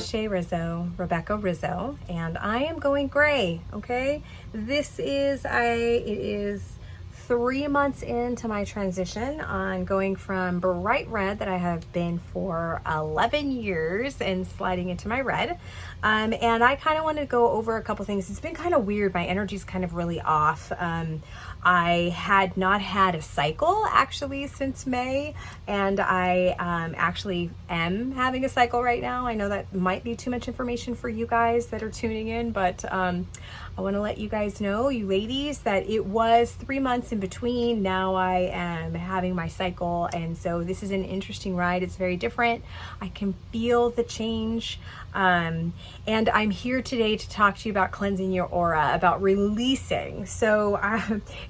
Shay Rizzo, Rebecca Rizzo, and I am going gray, okay? It is 3 months into my transition on going from bright red that I have been for 11 years and sliding into my red. And I kind of want to go over a couple things. It's been kind of weird. My energy's kind of really off. I had not had a cycle actually since May, and I actually am having a cycle right now. I know that might be too much information for you guys that are tuning in, but I want to let you guys know, you ladies, that it was 3 months in between. Now I am having my cycle, and so this is an interesting ride. It's very different. I can feel the change. And I'm here today to talk to you about cleansing your aura, about releasing. So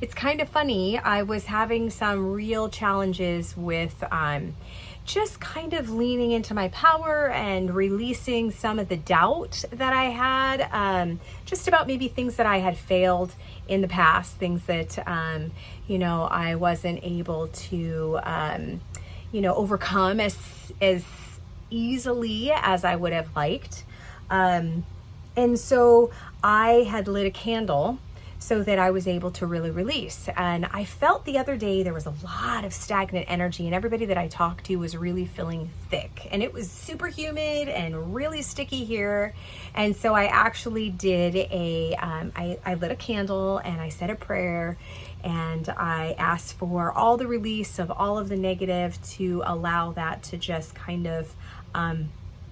it's kind of funny. I was having some real challenges with just kind of leaning into my power and releasing some of the doubt that I had, just about maybe things that I had failed in the past, things that, I wasn't able to, overcome as easily as I would have liked. And so I had lit a candle so that I was able to really release. And I felt the other day there was a lot of stagnant energy, and everybody that I talked to was really feeling thick, and it was super humid and really sticky here. And so I actually did I lit a candle and I said a prayer, and I asked for all the release of all of the negative to allow that to just kind of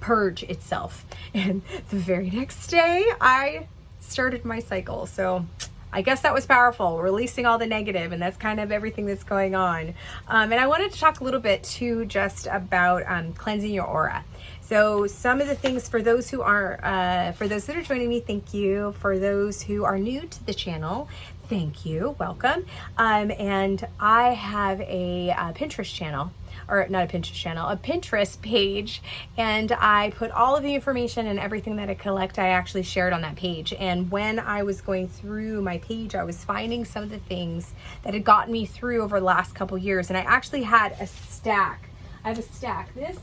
purge itself. And the very next day I started my cycle. So I guess that was powerful, releasing all the negative, and that's kind of everything that's going on. And I wanted to talk a little bit too just about cleansing your aura. So some of the things for those who are, for those that are joining me, thank you. For those who are new to the channel, thank you, welcome. And I have a Pinterest channel, or not a Pinterest channel, a Pinterest page, and I put all of the information and everything that I collect, I actually shared on that page. And when I was going through my page, I was finding some of the things that had gotten me through over the last couple years, and I actually had a stack. I have a stack. This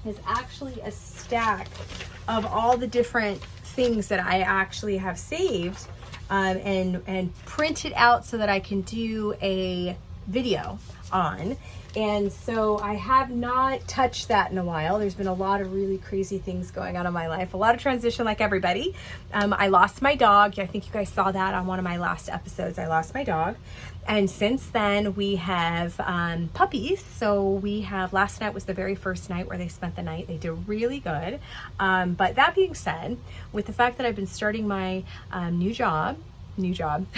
is actually a stack of all the different things that I actually have saved and printed out so that I can do a video on. And so I have not touched that in a while. There's been a lot of really crazy things going on in my life, a lot of transition like everybody. I lost my dog. I think you guys saw that on one of my last episodes. I lost my dog. And since then we have puppies. So we have, last night was the very first night where they spent the night. They did really good. But that being said, with the fact that I've been starting my new job,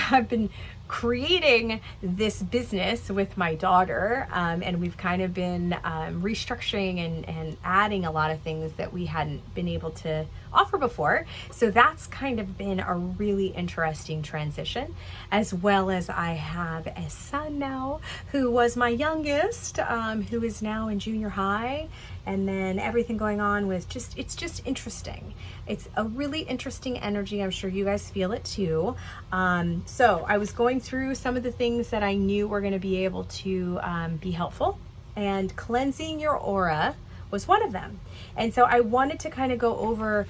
I've been creating this business with my daughter, and we've kind of been restructuring and adding a lot of things that we hadn't been able to offer before. So that's kind of been a really interesting transition, as well as I have a son now who was my youngest, who is now in junior high, and then everything going on with it's just interesting. It's a really interesting energy. I'm sure you guys feel it too. So I was going through some of the things that I knew were going to be able to be helpful, and cleansing your aura was one of them. And so I wanted to kind of go over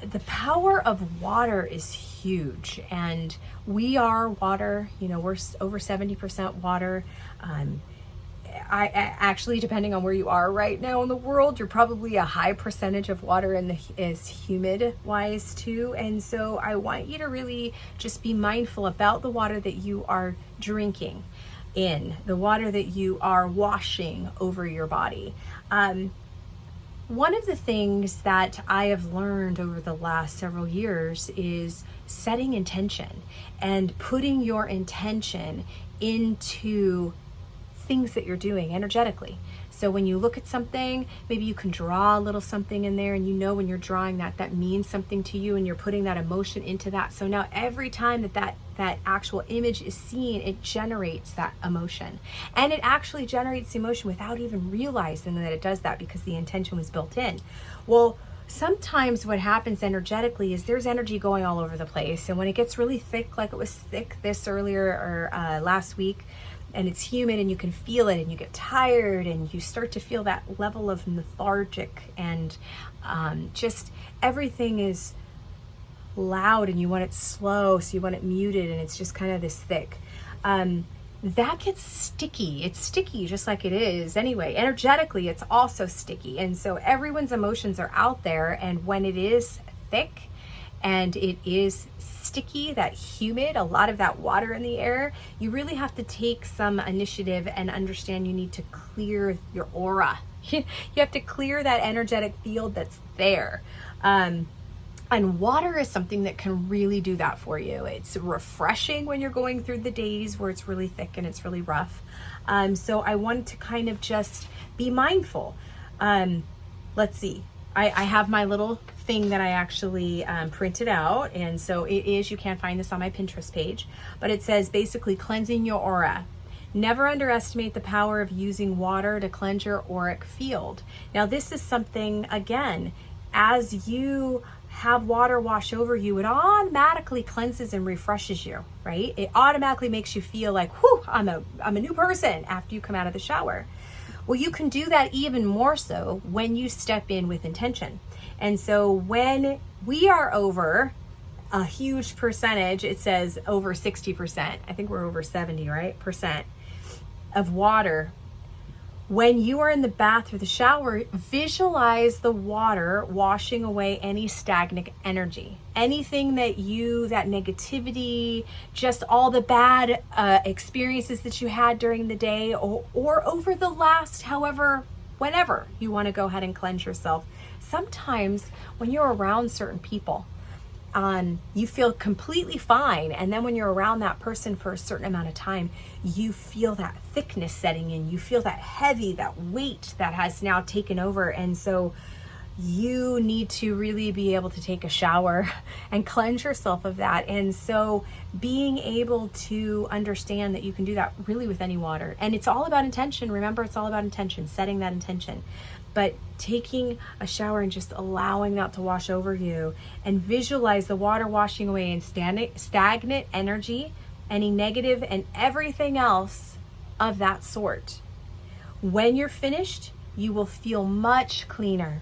the power of water is huge, and we are water. We're over 70% water. I actually, depending on where you are right now in the world, you're probably a high percentage of water is humid wise too. And so I want you to really just be mindful about the water that you are drinking in, the water that you are washing over your body. One of the things that I have learned over the last several years is setting intention and putting your intention into things that you're doing energetically. So when you look at something, maybe you can draw a little something in there, and when you're drawing that means something to you, and you're putting that emotion into that. So now every time that actual image is seen, it generates that emotion, and it actually generates the emotion without even realizing that it does that, because the intention was built in. Well, sometimes what happens energetically is there's energy going all over the place, and when it gets really thick, like it was thick this earlier or last week, and it's humid and you can feel it and you get tired and you start to feel that level of lethargic and just everything is loud and you want it slow, so you want it muted, and it's just kind of this thick. That gets sticky. It's sticky just like it is anyway. Energetically, it's also sticky. And so everyone's emotions are out there, and when it is thick and it is sticky, that humid, a lot of that water in the air, you really have to take some initiative and understand you need to clear your aura. You have to clear that energetic field that's there. And water is something that can really do that for you. It's refreshing when you're going through the days where it's really thick and it's really rough. So I wanted to kind of just be mindful. Let's see. I have my little thing that I actually printed out. And so it is, you can find this on my Pinterest page, but it says basically cleansing your aura. Never underestimate the power of using water to cleanse your auric field. Now this is something, again, as you have water wash over you, it automatically cleanses and refreshes you, right? It automatically makes you feel like, whew, I'm a new person after you come out of the shower. Well, you can do that even more so when you step in with intention. And so when we are over a huge percentage, it says over 60%, I think we're over 70, right? Percent of water. When you are in the bath or the shower, visualize the water washing away any stagnant energy. Anything that negativity, just all the bad experiences that you had during the day or over the last, whenever you want to go ahead and cleanse yourself. Sometimes when you're around certain people, you feel completely fine. And then when you're around that person for a certain amount of time, you feel that thickness setting in. You feel that heavy, that weight that has now taken over. And so you need to really be able to take a shower and cleanse yourself of that. And so being able to understand that you can do that really with any water. And it's all about intention. Remember, it's all about intention, setting that intention. But taking a shower and just allowing that to wash over you, and visualize the water washing away and stagnant energy, any negative and everything else of that sort. When you're finished, you will feel much cleaner,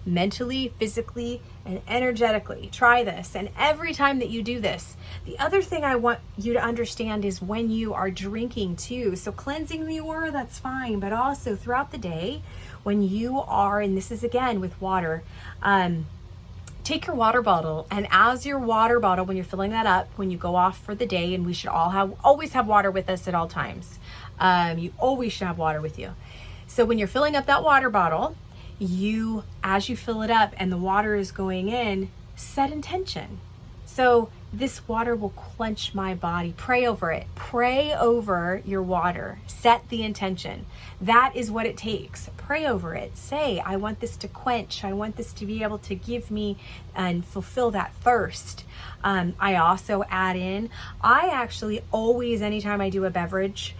mentally, physically, and energetically. Try this. And every time that you do this, the other thing I want you to understand is when you are drinking too. So cleansing the aura, that's fine, but also throughout the day, when you are, and this is again with water, take your water bottle, and as your water bottle, when you're filling that up, when you go off for the day, and we should all always have water with us at all times. You always should have water with you. So when you're filling up that water bottle, as you fill it up and the water is going in, set intention. So this water will quench my body. Pray over it. Pray over your water. Set the intention. That is what it takes. Pray over it. Say, I want this to quench. I want this to be able to give me and fulfill that thirst. I also add in, I actually always, anytime I do a beverage,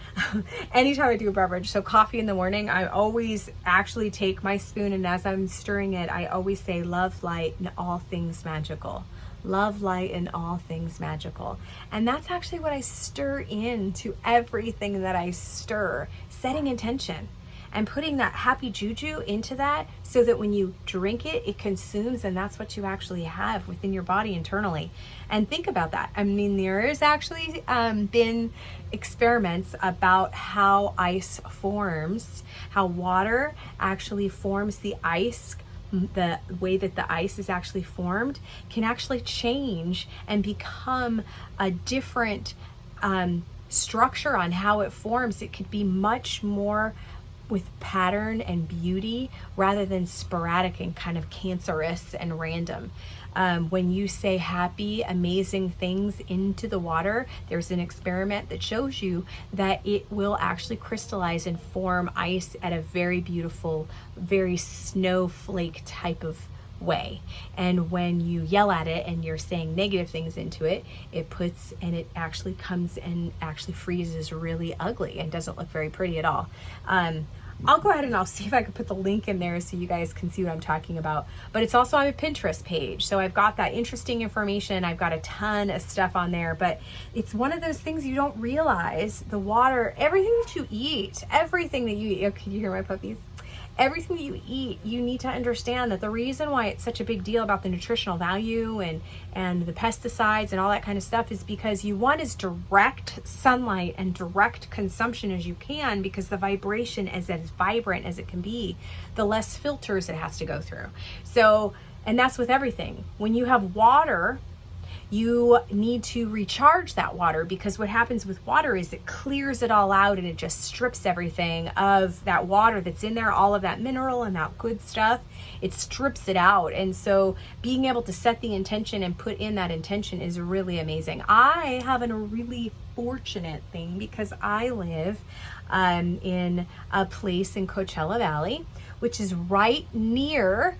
so coffee in the morning, I always actually take my spoon, and as I'm stirring it, I always say, love, light, and all things magical. Love, light, and all things magical. And that's actually what I stir into everything that I stir, setting intention and putting that happy juju into that, so that when you drink it, it consumes, and that's what you actually have within your body internally. And think about that. I mean, there has actually been experiments about how ice forms, how water actually forms the ice. The way that the ice is actually formed can actually change and become a different structure on how it forms. It could be much more with pattern and beauty rather than sporadic and kind of cancerous and random. When you say happy, amazing things into the water, there's an experiment that shows you that it will actually crystallize and form ice at a very beautiful, very snowflake type of way. And when you yell at it and you're saying negative things into it, it actually comes and actually freezes really ugly and doesn't look very pretty at all. I'll go ahead and I'll see if I can put the link in there so you guys can see what I'm talking about. But it's also on my Pinterest page. So I've got that interesting information. I've got a ton of stuff on there, but it's one of those things you don't realize. The water, everything that you eat, everything that you eat. Oh, can you hear my puppies? Everything that you eat, you need to understand that the reason why it's such a big deal about the nutritional value and the pesticides and all that kind of stuff is because you want as direct sunlight and direct consumption as you can, because the vibration is as vibrant as it can be, the less filters it has to go through. So, and that's with everything. When you have water, you need to recharge that water, because what happens with water is it clears it all out and it just strips everything of that water that's in there, all of that mineral and that good stuff. It strips it out. And so being able to set the intention and put in that intention is really amazing. I have a really fortunate thing because I live in a place in Coachella Valley, which is right near,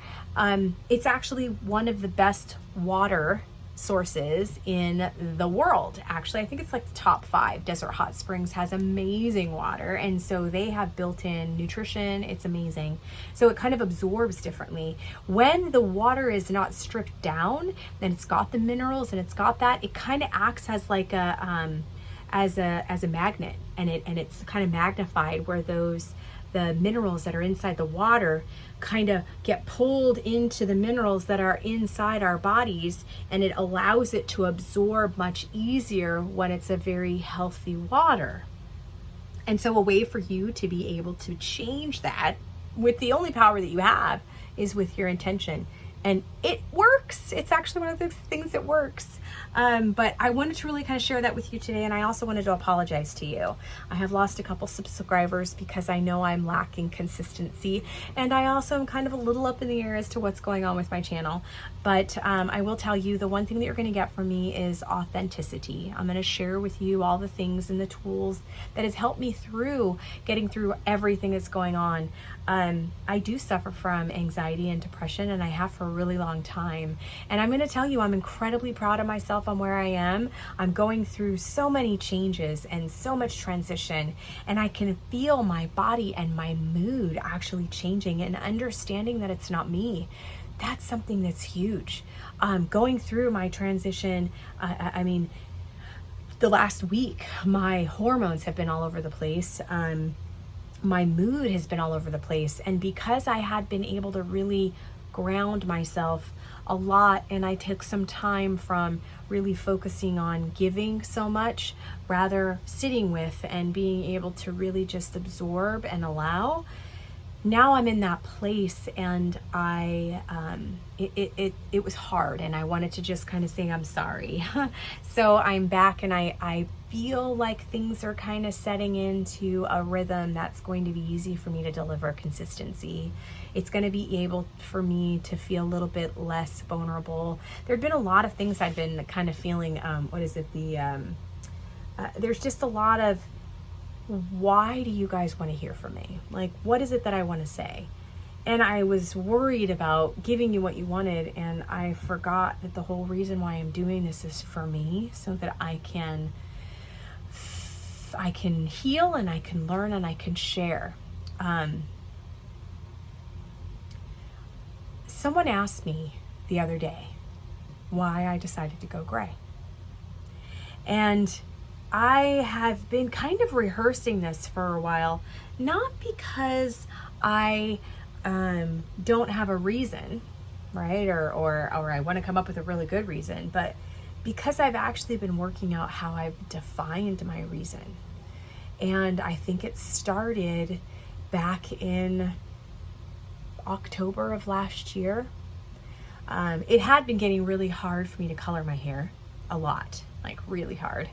it's actually one of the best water sources in the world. Actually, I think it's like the top 5. Desert Hot Springs has amazing water, and so they have built-in nutrition. It's amazing. So it kind of absorbs differently. When the water is not stripped down, and it's got the minerals and it's got that, it kind of acts as like a as a magnet, and it's kind of magnified, where the minerals that are inside the water kind of get pulled into the minerals that are inside our bodies, and it allows it to absorb much easier when it's a very healthy water. And so a way for you to be able to change that with the only power that you have is with your intention. And it works. It's actually one of those things that works. But I wanted to really kind of share that with you today. And I also wanted to apologize to you. I have lost a couple subscribers because I know I'm lacking consistency. And I also am kind of a little up in the air as to what's going on with my channel. But I will tell you, the one thing that you're going to get from me is authenticity. I'm going to share with you all the things and the tools that has helped me through getting through everything that's going on. I do suffer from anxiety and depression, and I have for a really long time. And I'm going to tell you, I'm incredibly proud of myself on where I am. I'm going through so many changes and so much transition, and I can feel my body and my mood actually changing and understanding that it's not me. That's something that's huge. Going through my transition, I mean, the last week, my hormones have been all over the place. My mood has been all over the place. And because I had been able to really ground myself a lot, and I took some time from really focusing on giving so much, rather sitting with and being able to really just absorb and allow, now I'm in that place, and it was hard, and I wanted to just kind of say I'm sorry. So I'm back, and I feel like things are kind of setting into a rhythm that's going to be easy for me to deliver consistency. It's going to be able for me to feel a little bit less vulnerable. There'd been a lot of things I've been kind of feeling, there's just a lot of, why do you guys want to hear from me? Like, what is it that I want to say? And I was worried about giving you what you wanted, and I forgot that the whole reason why I'm doing this is for me, so that I can heal, and I can learn, and I can share. Someone asked me the other day why I decided to go gray. And I have been kind of rehearsing this for a while, not because I don't have a reason, right? Or I want to come up with a really good reason, but because I've actually been working out how I've defined my reason. And I think it started back in October of last year. It had been getting really hard for me to color my hair, a lot, like really hard.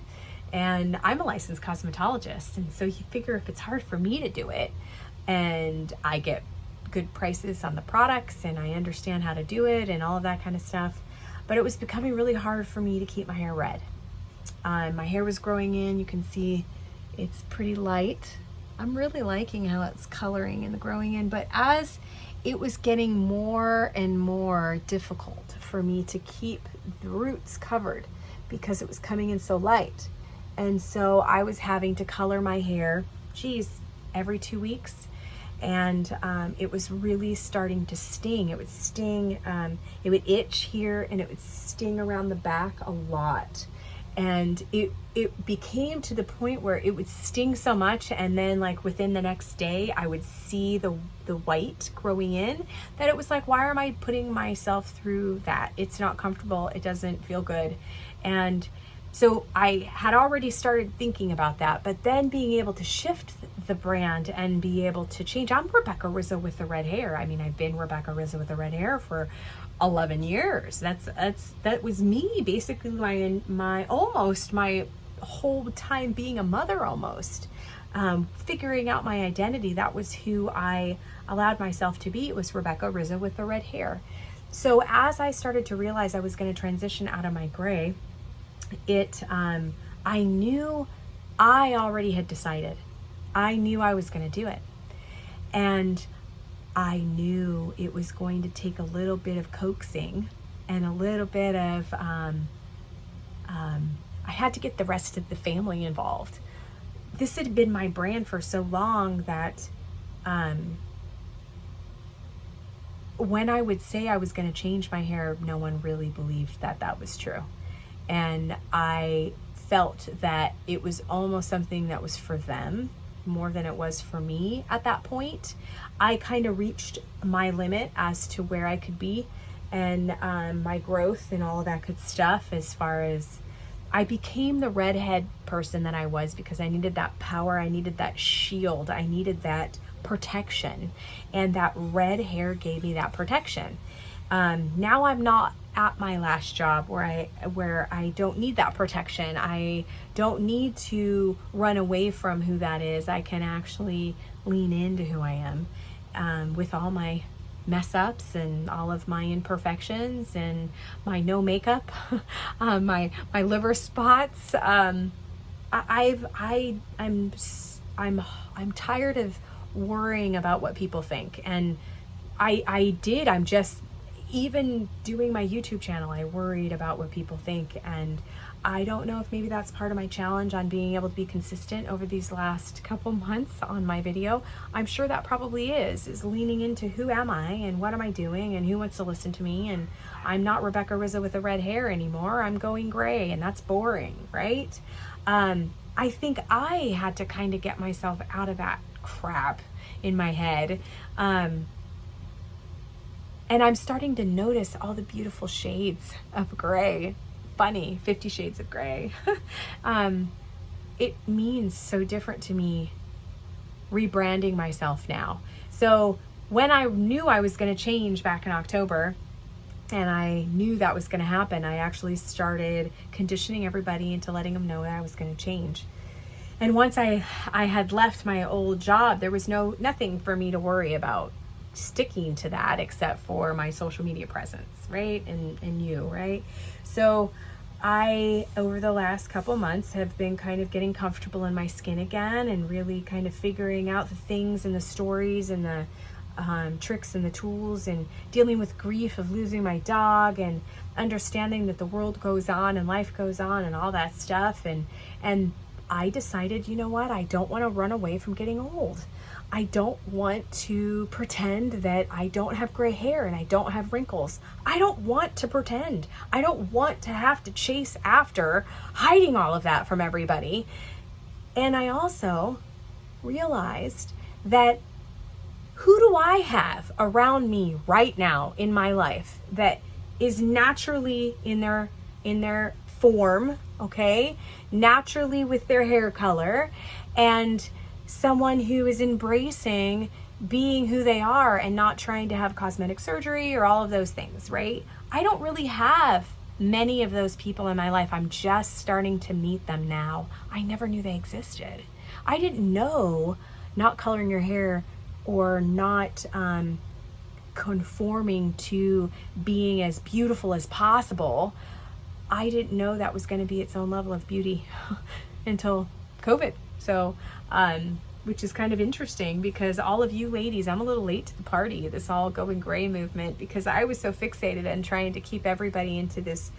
And I'm a licensed cosmetologist, and so you figure if it's hard for me to do it, and I get good prices on the products, and I understand how to do it and all of that kind of stuff, but it was becoming really hard for me to keep my hair red. My hair was growing in. You can see it's pretty light. I'm really liking how it's coloring and the growing in, but as it was getting more and more difficult for me to keep the roots covered because it was coming in so light. And so I was having to color my hair, every 2 weeks. and it was really starting to sting. It would sting, it would itch here, and it would sting around the back a lot. And it became to the point where it would sting so much, and then like within the next day I would see the white growing in, that it was like, why am I putting myself through that? It's not comfortable, it doesn't feel good. And so I had already started thinking about that, but then being able to shift the brand and be able to change. I'm Rebecca Rizzo with the red hair. I mean, I've been Rebecca Rizzo with the red hair for 11 years. That was me, basically my whole time being a mother, almost figuring out my identity. That was who I allowed myself to be. It was Rebecca Rizzo with the red hair. So as I started to realize I was going to transition out of my gray, I knew I already had decided. I knew I was going to do it. And I knew it was going to take a little bit of coaxing and a little bit of, I had to get the rest of the family involved. This had been my brand for so long that when I would say I was going to change my hair, no one really believed that that was true. And I felt that it was almost something that was for them more than it was for me at that point. I kind of reached my limit as to where I could be, and my growth and all of that good stuff, as far as I became the redhead person that I was, because I needed that power, I needed that shield, I needed that protection, and that red hair gave me that protection. Now I'm not at my last job where I don't need that protection. I don't need to run away from who that is. I can actually lean into who I am, with all my mess ups and all of my imperfections and my no makeup, my liver spots. I'm tired of worrying about what people think, and I'm just, even doing my YouTube channel, I worried about what people think. And I don't know if maybe that's part of my challenge on being able to be consistent over these last couple months on my video. I'm sure that probably is leaning into who am I and what am I doing and who wants to listen to me. And I'm not Rebecca Rizzo with the red hair anymore. I'm going gray, and that's boring, right? I think I had to kind of get myself out of that crap in my head. And I'm starting to notice all the beautiful shades of gray. Funny, 50 Shades of Gray. It means so different to me rebranding myself now. So when I knew I was going to change back in October, and I knew that was going to happen, I actually started conditioning everybody into letting them know that I was going to change. And once I had left my old job, there was nothing for me to worry about sticking to that, except for my social media presence, right? And you, right? So I, over the last couple months, have been kind of getting comfortable in my skin again, and really kind of figuring out the things and the stories and the tricks and the tools, and dealing with grief of losing my dog, and understanding that the world goes on and life goes on and all that stuff. And I decided, you know what? I don't want to run away from getting old. I don't want to pretend that I don't have gray hair and I don't have wrinkles. I don't want to pretend. I don't want to have to chase after hiding all of that from everybody. And I also realized that who do I have around me right now in my life that is naturally in their form, okay? Naturally with their hair color, and someone who is embracing being who they are and not trying to have cosmetic surgery or all of those things, right? I don't really have many of those people in my life. I'm just starting to meet them now. I never knew they existed. I didn't know not coloring your hair or not conforming to being as beautiful as possible. I didn't know that was going to be its own level of beauty until COVID. So, which is kind of interesting, because all of you ladies, I'm a little late to the party, this all going gray movement, because I was so fixated on trying to keep everybody into this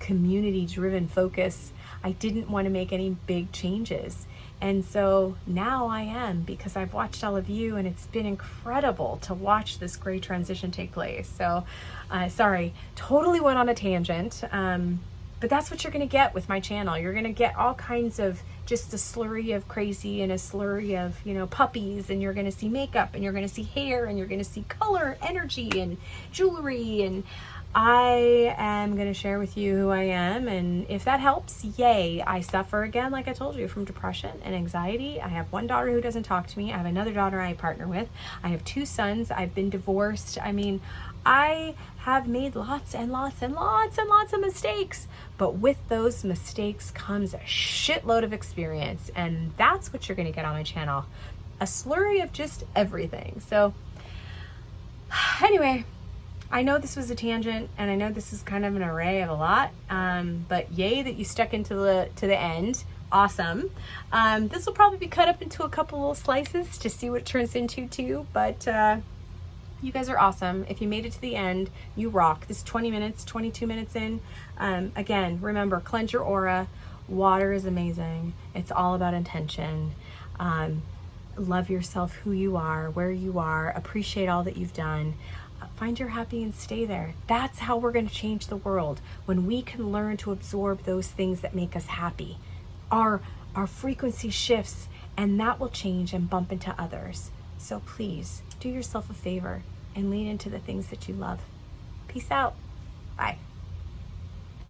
community driven focus. I didn't want to make any big changes. And so now I am, because I've watched all of you, and it's been incredible to watch this great transition take place. So sorry, totally went on a tangent. But that's what you're going to get with my channel. You're going to get all kinds of just a slurry of crazy and a slurry of, you know, puppies, and you're going to see makeup, and you're going to see hair, and you're going to see color, energy, and jewelry. And I am going to share with you who I am. And if that helps, yay. I suffer, again, like I told you, from depression and anxiety. I have one daughter who doesn't talk to me. I have another daughter I partner with. I have 2 sons. I've been divorced. I mean, I have made lots and lots and lots and lots of mistakes, but with those mistakes comes a shitload of experience, and that's what you're going to get on my channel. A slurry of just everything. So anyway, I know this was a tangent, and I know this is kind of an array of a lot, but yay that you stuck into the end. Awesome. This will probably be cut up into a couple little slices to see what it turns into too, but you guys are awesome. If you made it to the end, you rock. This is 20 minutes, 22 minutes in. Again, remember, cleanse your aura. Water is amazing. It's all about intention. Love yourself, who you are, where you are. Appreciate all that you've done. Find your happy and stay there. That's how we're going to change the world. When we can learn to absorb those things that make us happy, our frequency shifts, and that will change and bump into others. So please do yourself a favor and lean into the things that you love. Peace out. Bye.